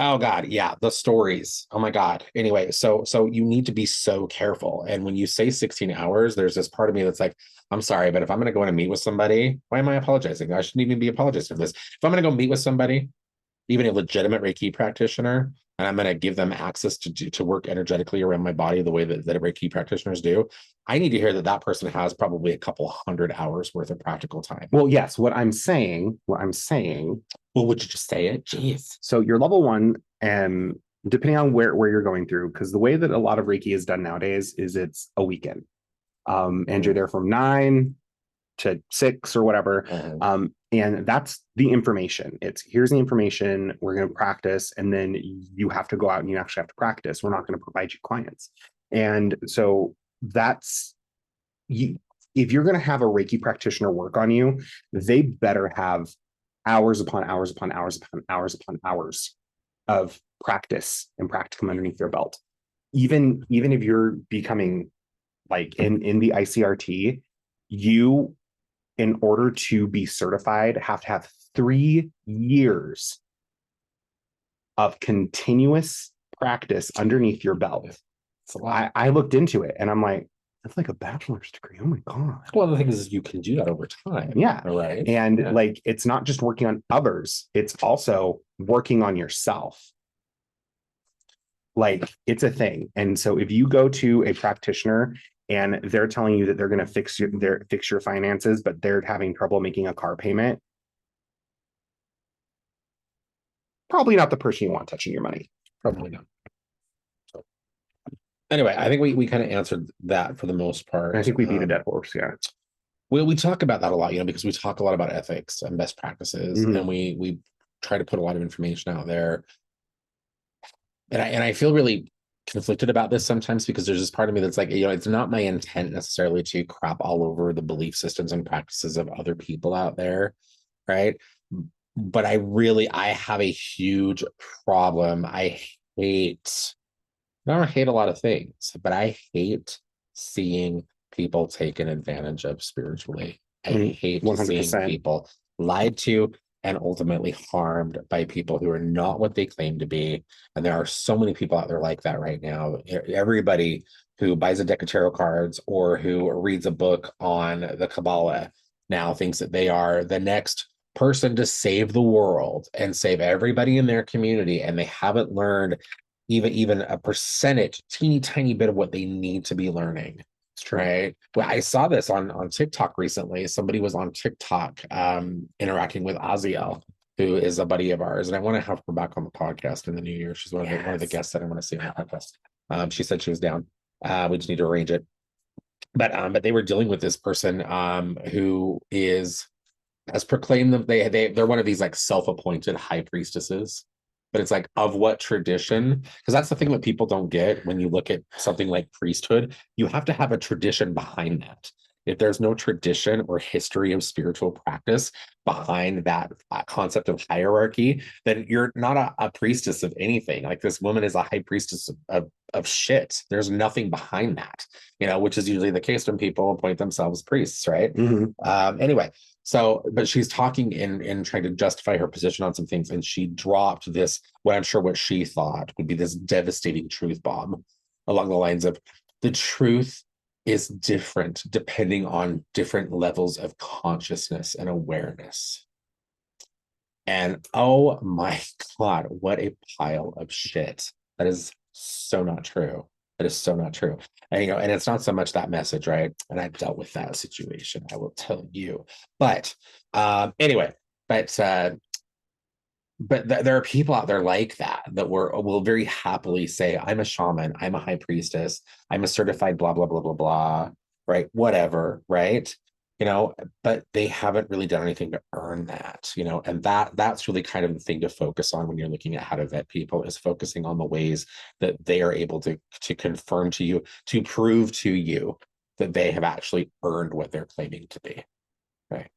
Oh God, yeah, the stories. Oh my God. Anyway, so you need to be so careful. And when you say 16 hours, there's this part of me that's like, I'm sorry, but if I'm gonna go in and meet with somebody, why am I apologizing? I shouldn't even be apologizing for this. If I'm gonna go meet with somebody, even a legitimate Reiki practitioner, and I'm gonna give them access to work energetically around my body the way that Reiki practitioners do, I need to hear that that person has probably a couple hundred hours worth of practical time. Well, yes, what I'm saying, Well, would you just say it? Jeez. so you're level one, and depending on where you're going through, because the way that a lot of Reiki is done nowadays is it's a weekend. And you're there from 9 to 6 or whatever. And that's the information. It's here's the information, we're going to practice, and then you have to go out and you actually have to practice. We're not going to provide you clients. And so that's you. If you're going to have a Reiki practitioner work on you, they better have hours upon hours upon hours upon hours upon hours of practice and practicum underneath their belt. Even if you're becoming like in the ICRT, you, in order to be certified, have to have 3 years of continuous practice underneath your belt. So I looked into it and I'm like, that's like a bachelor's degree. Oh my God. Well, the thing is you can do that over time. Yeah. Right. And like, it's not just working on others, it's also working on yourself. Like, it's a thing. And so if you go to a practitioner and they're telling you that they're going to fix your finances, but they're having trouble making a car payment, probably not the person you want touching your money. Probably not. So anyway, I think we kind of answered that for the most part. I think we beat a dead horse. Yeah. We talk about that a lot, because we talk a lot about ethics and best practices, and we try to put a lot of information out there. And I feel really conflicted about this sometimes, because there's this part of me that's like, it's not my intent necessarily to crap all over the belief systems and practices of other people out there, right? But I have a huge problem. I don't hate a lot of things, but I hate seeing people taken advantage of spiritually. I hate 100%. Seeing people lied to and ultimately harmed by people who are not what they claim to be. And there are so many people out there like that right now. Everybody who buys a deck of tarot cards or who reads a book on the Kabbalah now thinks that they are the next person to save the world and save everybody in their community. And they haven't learned even a percentage, teeny tiny bit of what they need to be learning. Right. Well, I saw this on TikTok recently. Somebody was on TikTok interacting with Aziel, who is a buddy of ours, and I want to have her back on the podcast in the new year. She's one of the guests that I want to see on the podcast. She said she was down. We just need to arrange it. But they were dealing with this person who has proclaimed them. They're one of these like self-appointed high priestesses. But it's like, of what tradition? Because that's the thing that people don't get when you look at something like priesthood. You have to have a tradition behind that. If there's no tradition or history of spiritual practice behind that concept of hierarchy, then you're not a priestess of anything. Like, this woman is a high priestess of shit. There's nothing behind that, which is usually the case when people appoint themselves priests, right? Anyway. So, but she's talking and trying to justify her position on some things, and she dropped this, what she thought would be this devastating truth bomb along the lines of, the truth is different depending on different levels of consciousness and awareness. And oh my God, what a pile of shit. That is so not true. That is so not true. And, and it's not so much that message, right? And I've dealt with that situation, I will tell you. But anyway, but there are people out there like that will very happily say, I'm a shaman, I'm a high priestess, I'm a certified blah, blah, blah, blah, blah, right? Whatever, right? But they haven't really done anything to earn that, and that's really kind of the thing to focus on when you're looking at how to vet people, is focusing on the ways that they are able to confirm to you, to prove to you that they have actually earned what they're claiming to be, right?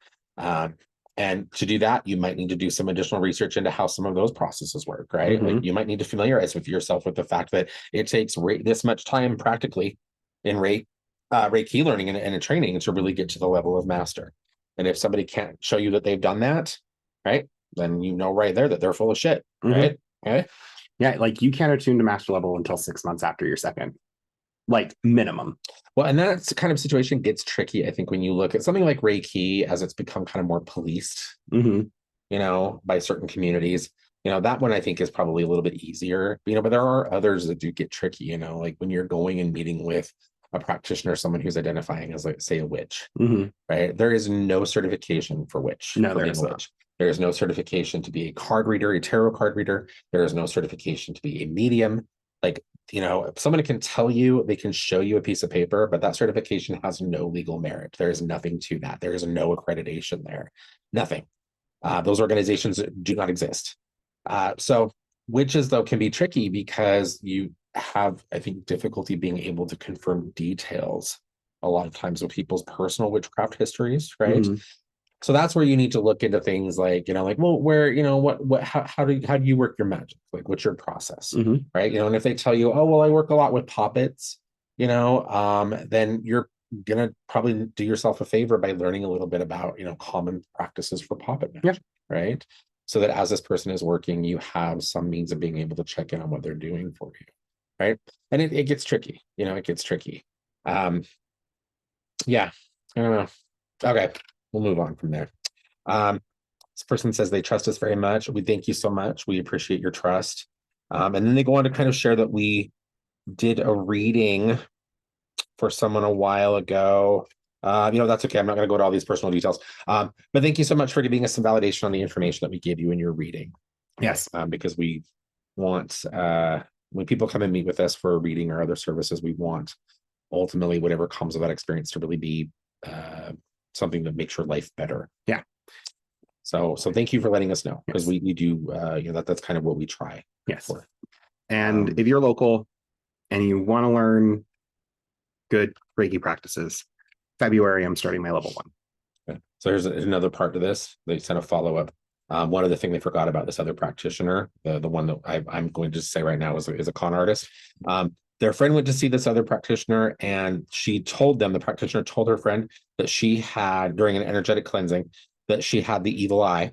And to do that, you might need to do some additional research into how some of those processes work, right? Like, you might need to familiarize with yourself with the fact that it takes this much time practically in Reiki learning and training to really get to the level of master. And if somebody can't show you that they've done that, right, then right there that they're full of shit, right? Okay. Yeah, like you can't attune to master level until 6 months after your second, like minimum. Well, and that kind of situation gets tricky, I think, when you look at something like Reiki as it's become kind of more policed, Mm-hmm. by certain communities. That one I think is probably a little bit easier, but there are others that do get tricky, like when you're going and meeting with a practitioner, someone who's identifying as, like, say, a witch, Mm-hmm. right? There is no certification for witch, No, for there being is a not. witch. There is no certification to be a card reader, a tarot card reader. There is no certification to be a medium. Like, if someone can tell you, they can show you a piece of paper, but that certification has no legal merit. There is nothing to that. There is no accreditation there. Nothing. Those organizations do not exist. So witches, though, can be tricky because you have, I think, difficulty being able to confirm details a lot of times with people's personal witchcraft histories, right? Mm-hmm. So that's where you need to look into things like, like, well, where, how do you work your magic? Like, what's your process, Mm-hmm. right? And if they tell you, oh, well, I work a lot with poppets, then you're gonna probably do yourself a favor by learning a little bit about, common practices for poppet Yeah. magic, right? So that as this person is working, you have some means of being able to check in on what they're doing for you, right? And it gets tricky, it gets tricky. Yeah, I don't know. Okay, we'll move on from there. Um, this person says they trust us very much. We thank you so much. We appreciate your trust. And then they go on to kind of share that we did a reading for someone a while ago. That's okay. I'm not going to go to all these personal details. But thank you so much for giving us some validation on the information that we gave you in your reading. Yes. Because we want, when people come and meet with us for a reading or other services, we want ultimately whatever comes of that experience to really be something that makes your life better. Yeah. So thank you for letting us know, because we do, that's kind of what we try. Yes. For. And if you're local and you want to learn good Reiki practices, February, I'm starting my level 1. Okay. So here's another part to this. They sent a follow-up. One of the things they forgot about this other practitioner, the one that I'm going to say right now is a con artist. Their friend went to see this other practitioner, and the practitioner told her friend that she had, during an energetic cleansing, that she had the evil eye,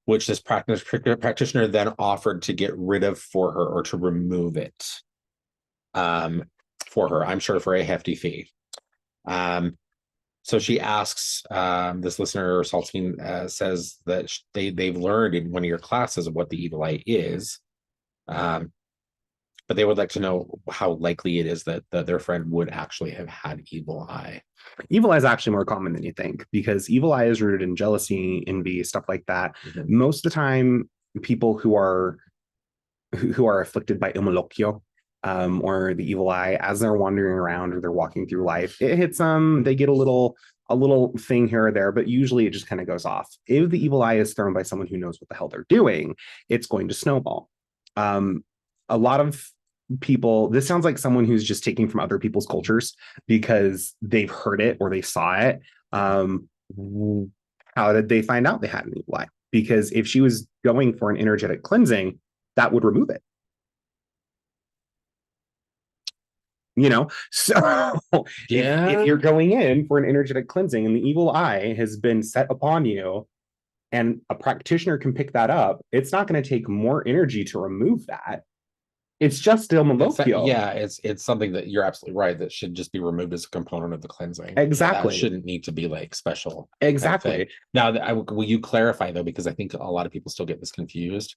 which this practitioner then offered to get rid of for her, or to remove it for her, I'm sure for a hefty fee. So she asks, this listener, Saltine, says that they've learned in one of your classes of what the evil eye is. But they would like to know how likely it is that their friend would actually have had evil eye. Evil eye is actually more common than you think, because evil eye is rooted in jealousy, envy, stuff like that. Mm-hmm. Most of the time, people who are afflicted by imolokyo, or the evil eye, as they're wandering around or they're walking through life, it hits them. They get a little thing here or there, but usually it just kind of goes off. If the evil eye is thrown by someone who knows what the hell they're doing, it's going to snowball. A lot of people, this sounds like someone who's just taking from other people's cultures because they've heard it or they saw it. How did they find out they had an evil eye? Because if she was going for an energetic cleansing, that would remove it. So if you're going in for an energetic cleansing and the evil eye has been set upon you, and a practitioner can pick that up, it's not going to take more energy to remove that. It's just still malokyo. Yeah, it's something that you're absolutely right, that should just be removed as a component of the cleansing. Exactly. That shouldn't need to be like special. Exactly. Now, will you clarify though, because I think a lot of people still get this confused.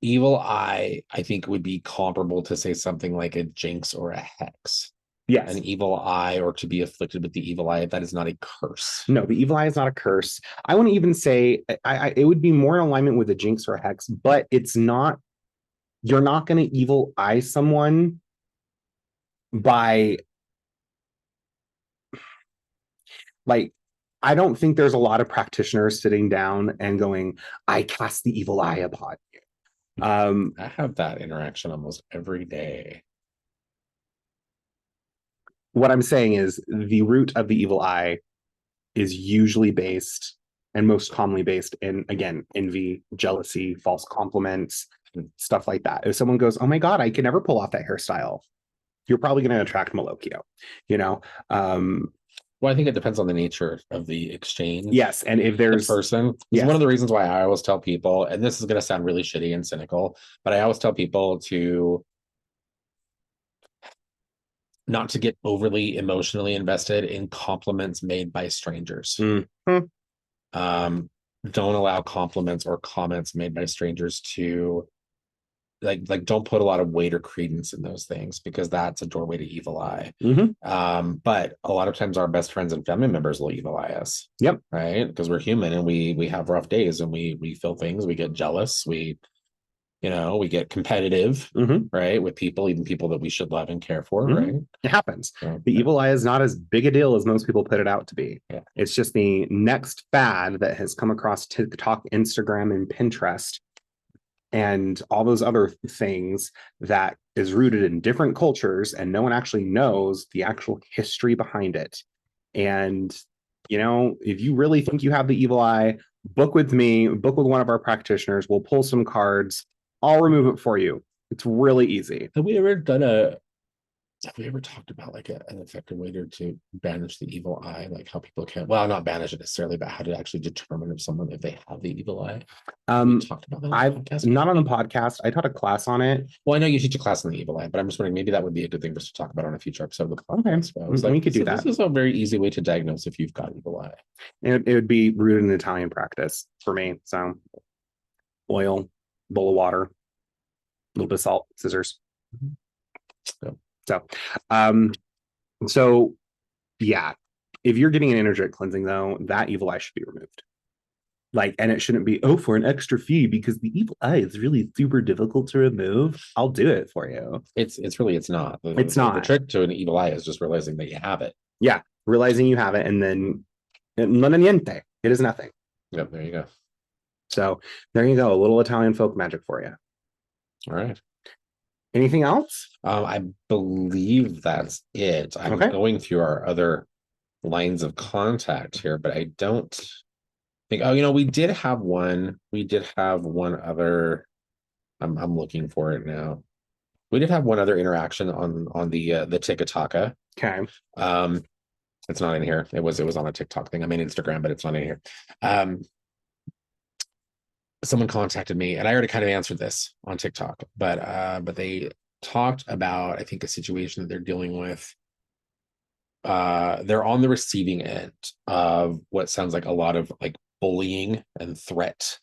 Evil eye, I think, would be comparable to, say, something like a jinx or a hex. Yes. An evil eye, or to be afflicted with the evil eye, that is not a curse. No, the evil eye is not a curse. I wouldn't even say it would be more in alignment with a jinx or a hex, but it's not. You're not going to evil eye someone by, like, I don't think there's a lot of practitioners sitting down and going, I cast the evil eye upon you. I have that interaction almost every day. What I'm saying is the root of the evil eye is usually based, and most commonly based in, again, envy, jealousy, false compliments, stuff like that. If someone goes, oh my God, I can never pull off that hairstyle, you're probably going to attract malokyo, Well, I think it depends on the nature of the exchange. Yes, and if The there's person is one yes, of the reasons why I always tell people, and this is going to sound really shitty and cynical, but I always tell people to not to get overly emotionally invested in compliments made by strangers. mhm, Um, don't allow compliments or comments made by strangers to like don't put a lot of weight or credence in those things because that's a doorway to evil eye. mhm, But a lot of times our best friends and family members will evil eye us, yep, right? Because we're human and we have rough days and we feel things, we get jealous, we get competitive, mhm, right? With people, even people that we should love and care for, right? mhm. It happens. So, The evil eye is not as big a deal as most people put it out to be. yeah. It's just the next fad that has come across TikTok, Instagram, and Pinterest, and all those other things that is rooted in different cultures, and no one actually knows the actual history behind it. And, if you really think you have the evil eye, book with me, book with one of our practitioners. We'll pull some cards. I'll remove it for you. It's really easy. Have we ever talked about like an effective way to banish the evil eye, like how people can, well, not banish it necessarily, but how to actually determine if they have the evil eye? We talked about that on the I've podcast. not on the podcast. I taught a class on it. Well, I know you teach a class on the evil eye, but I'm just wondering maybe that would be a good thing for us to talk about on a future episode of the podcast. Okay, I was we like, could do this that. is a very easy way to diagnose if you've got evil eye. It would be rooted in Italian practice for me. So, oil, bowl of water, a little bit of salt, scissors. So, So, um, so yeah, if you're getting an energetic cleansing though, that evil eye should be removed. Like, and it shouldn't be, oh, for an extra fee because the evil eye is really super difficult to remove. I'll do it for you. it's not. It's The not. trick to an evil eye is just realizing that you have it. Yeah, realizing you have it, and then non niente. It is nothing. Yep, there you go. So there you go, a little Italian folk magic for you. All right. Anything else? I believe that's it. I'm Okay. going through our other lines of contact here, but I don't think, we did have one. We did have one other. I'm looking for it now. We did have one other interaction on the Tikataka. Okay. It's not in here. It was on a TikTok thing. I mean Instagram, but it's not in here. Someone contacted me, and I already kind of answered this on TikTok, but they talked about, I think, a situation that they're dealing with. They're on the receiving end of what sounds like a lot of like bullying and threats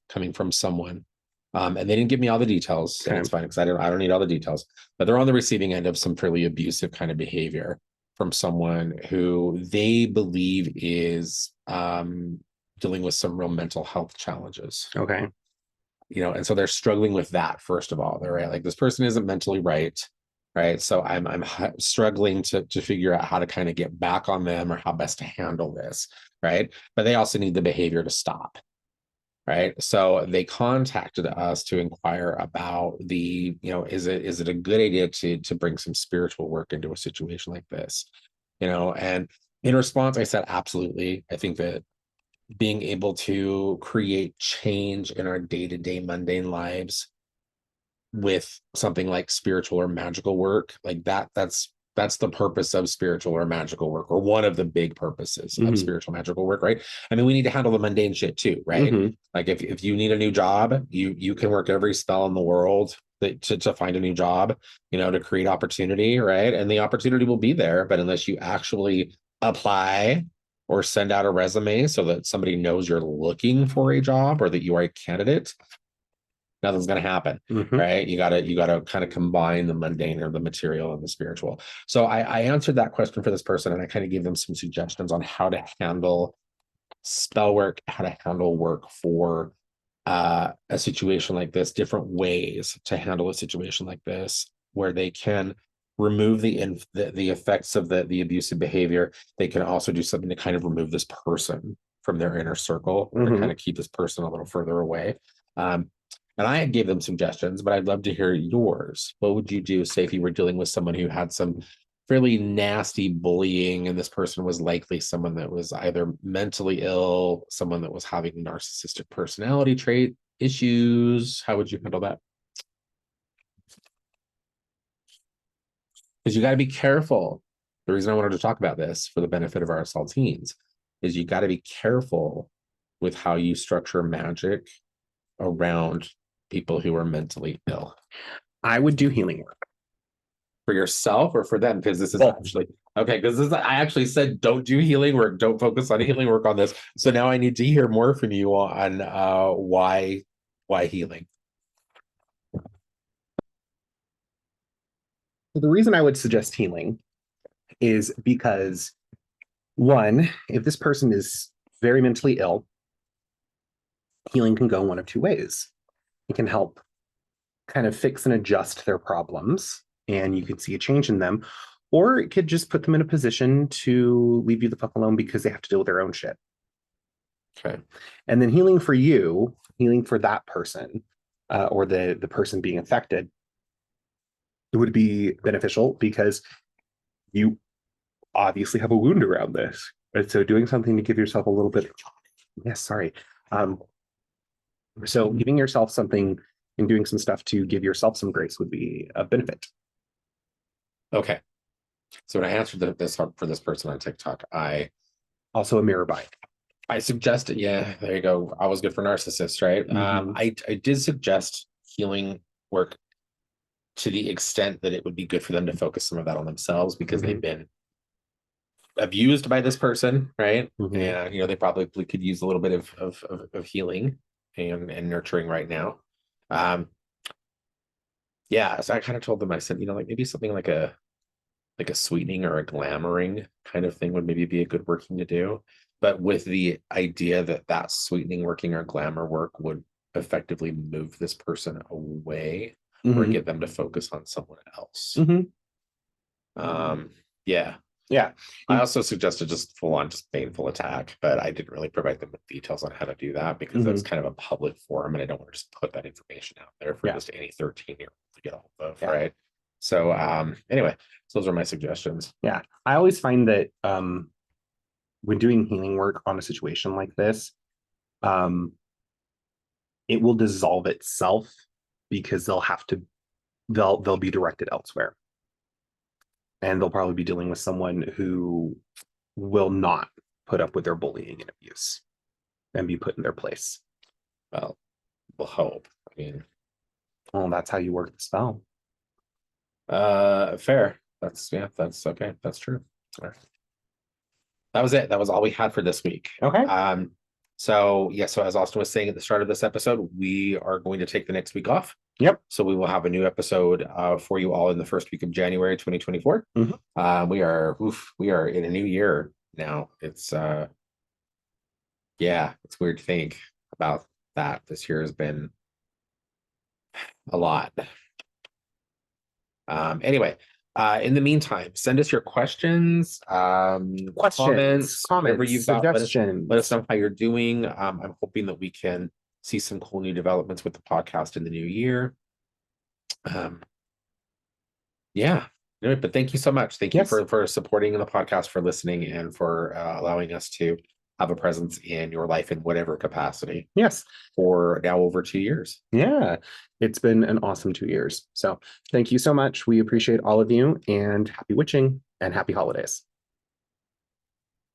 coming from someone. And they didn't give me all the details, and it's fine because I don't need all the details, but they're on the receiving end of some fairly abusive kind of behavior from someone who they believe is dealing with some real mental health challenges. Okay. And so they're struggling with that. First of all, they're right, like, this person isn't mentally right. So I'm struggling to figure out how to kind of get back on them or how best to handle this, right? But they also need the behavior to stop, right? So they contacted us to inquire about is it a good idea to bring some spiritual work into a situation like this? And in response, I said, absolutely. I think that being able to create change in our day-to-day mundane lives with something like spiritual or magical work, like that's the purpose of spiritual or magical work, or one of the big purposes of spiritual magical work, right? I mean, we need to handle the mundane shit too, right? Like if you need a new job, you can work every spell in the world to find a new job, to create opportunity, right? And the opportunity will be there, but unless you actually apply or send out a resume so that somebody knows you're looking for a job or that you are a candidate, nothing's going to happen, right? You gotta kind of combine the mundane or the material and the spiritual. So I answered that question for this person, and I kind of gave them some suggestions on how to handle spell work, how to handle work for a situation like this, different ways to handle a situation like this, where they can remove the effects of the abusive behavior. They can also do something to kind of remove this person from their inner circle, or to kind of keep this person a little further away. And I gave them suggestions, but I'd love to hear yours. What would you do, say, if you were dealing with someone who had some fairly nasty bullying, and this person was likely someone that was either mentally ill, someone that was having narcissistic personality trait issues? How would you handle that? Because you got to be careful the reason I wanted to talk about this for the benefit of our Saltines is you got to be careful with how you structure magic around people who are mentally ill. I would do healing work. For yourself or for them? Because this is Both. actually okay. Because this I actually said don't do healing work, don't focus on healing work on this. So now I need to hear more from you on why healing. The reason I would suggest healing is because, one, if this person is very mentally ill, healing can go one of two ways. It can help kind of fix and adjust their problems, and you can see a change in them, or it could just put them in a position to leave you the fuck alone because they have to deal with their own shit. Okay. And then healing for you, healing for that person, or the person being affected, it would be beneficial because you obviously have a wound around this. Right? So doing something to give yourself a little bit, yes, sorry. So giving yourself something and doing some stuff to give yourself some grace would be a benefit. Okay. So when I answered this for this person on TikTok, I also a mirror bind. I suggested, yeah, there you go. I was good for narcissists, right? I did suggest healing work to the extent that it would be good for them to focus some of that on themselves because they've been abused by this person, right? And they probably could use a little bit of healing and nurturing right now. Yeah, so I kind of told them, I said, like maybe something like a sweetening or a glamoring kind of thing would maybe be a good working to do, but with the idea that sweetening working or glamour work would effectively move this person away or get them to focus on someone else. Yeah. I also suggested just full on just baneful attack, but I didn't really provide them with details on how to do that because that's kind of a public forum and I don't want to just put that information out there for just any 13-year-old to get a hold of, right? So anyway, so those are my suggestions. Yeah. I always find that when doing healing work on a situation like this, it will dissolve itself because they'll be directed elsewhere. And they'll probably be dealing with someone who will not put up with their bullying and abuse and be put in their place. Well, we'll hope. I mean, well, that's how you work the spell. Fair. That's okay. That's true. That was it. That was all we had for this week. Okay. So as Austin was saying at the start of this episode, we are going to take the next week off. Yep. So we will have a new episode for you all in the first week of January 2024. We are in a new year now. It's it's weird to think about that. This year has been a lot. Anyway, in the meantime, send us your questions, comments, whatever you've got. Let us know how you're doing. I'm hoping that we can see some cool new developments with the podcast in the new year. Anyway, but thank you so much. Thank you for supporting the podcast, for listening, and for allowing us to have a presence in your life in whatever capacity. Yes. For now over 2 years. Yeah. It's been an awesome 2 years. So thank you so much. We appreciate all of you, and happy witching and happy holidays.